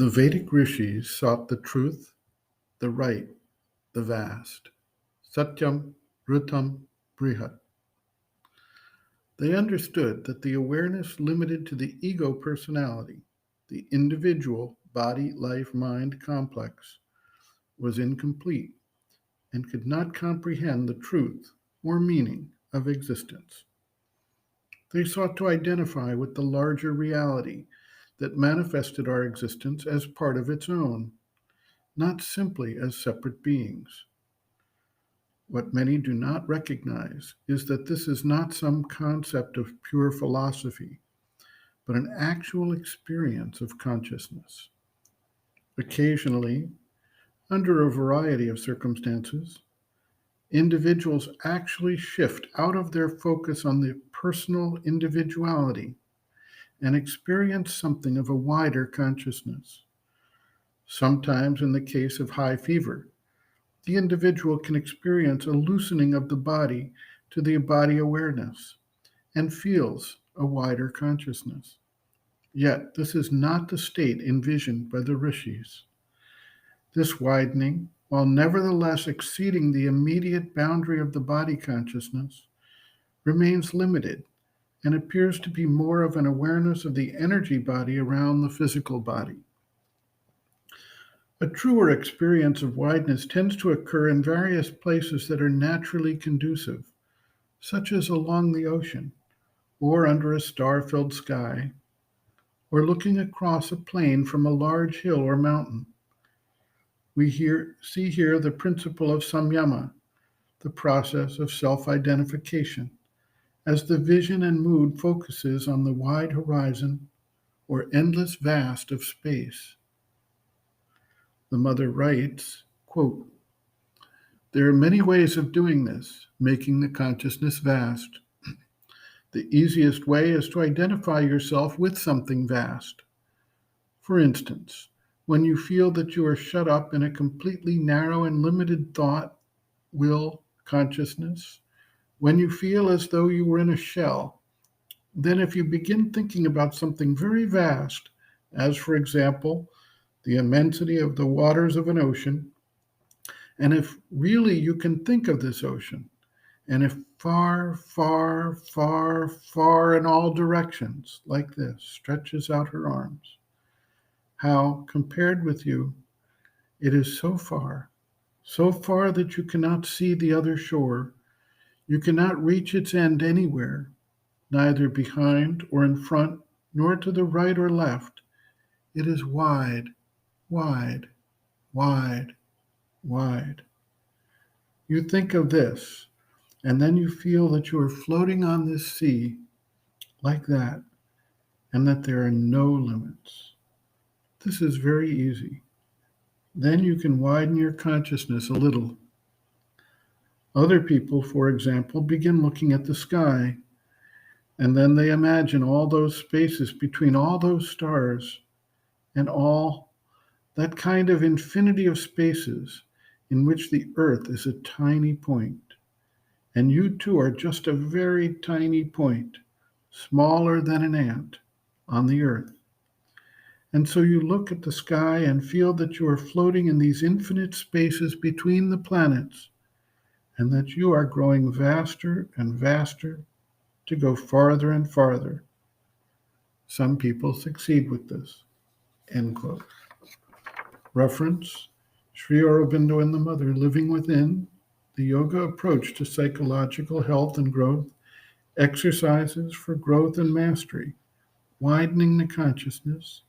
The Vedic rishis sought the truth, the right, the vast. Satyam, Rutam, Brihat. They understood that the awareness limited to the ego personality, the individual body, life, mind complex, was incomplete and could not comprehend the truth or meaning of existence. They sought to identify with the larger reality that manifested our existence as part of its own, not simply as separate beings. What many do not recognize is that this is not some concept of pure philosophy, but an actual experience of consciousness. Occasionally, under a variety of circumstances, individuals actually shift out of their focus on the personal individuality and experience something of a wider consciousness. Sometimes, in the case of high fever, the individual can experience a loosening of the body to the body awareness and feels a wider consciousness. Yet, this is not the state envisioned by the rishis. This widening, while nevertheless exceeding the immediate boundary of the body consciousness, remains limited and appears to be more of an awareness of the energy body around the physical body. A truer experience of wideness tends to occur in various places that are naturally conducive, such as along the ocean, or under a star-filled sky, or looking across a plain from a large hill or mountain. We see here the principle of samyama, the process of self-identification, as the vision and mood focuses on the wide horizon or endless vast of space. The mother writes, quote, "There are many ways of doing this, making the consciousness vast. The easiest way is to identify yourself with something vast. For instance, when you feel that you are shut up in a completely narrow and limited thought, will, consciousness, when you feel as though you were in a shell, then if you begin thinking about something very vast, as for example, the immensity of the waters of an ocean, and if really you can think of this ocean, and if far, far, far, far in all directions, like this, stretches out her arms, how, compared with you, it is so far that you cannot see the other shore, you cannot reach its end anywhere, neither behind or in front, nor to the right or left. It is wide, wide, wide, wide. You think of this, and then you feel that you are floating on this sea like that, and that there are no limits. This is very easy. Then you can widen your consciousness a little. Other people, for example, begin looking at the sky, and then they imagine all those spaces between all those stars and all that kind of infinity of spaces in which the earth is a tiny point. And you too are just a very tiny point, smaller than an ant, on the earth. And so you look at the sky and feel that you are floating in these infinite spaces between the planets, and that you are growing vaster and vaster to go farther and farther. Some people succeed with this." End quote. Reference, Sri Aurobindo and the Mother, Living Within, the Yoga Approach to Psychological Health and Growth, Exercises for Growth and Mastery, Widening the Consciousness,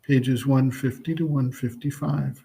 pages 150 to 155.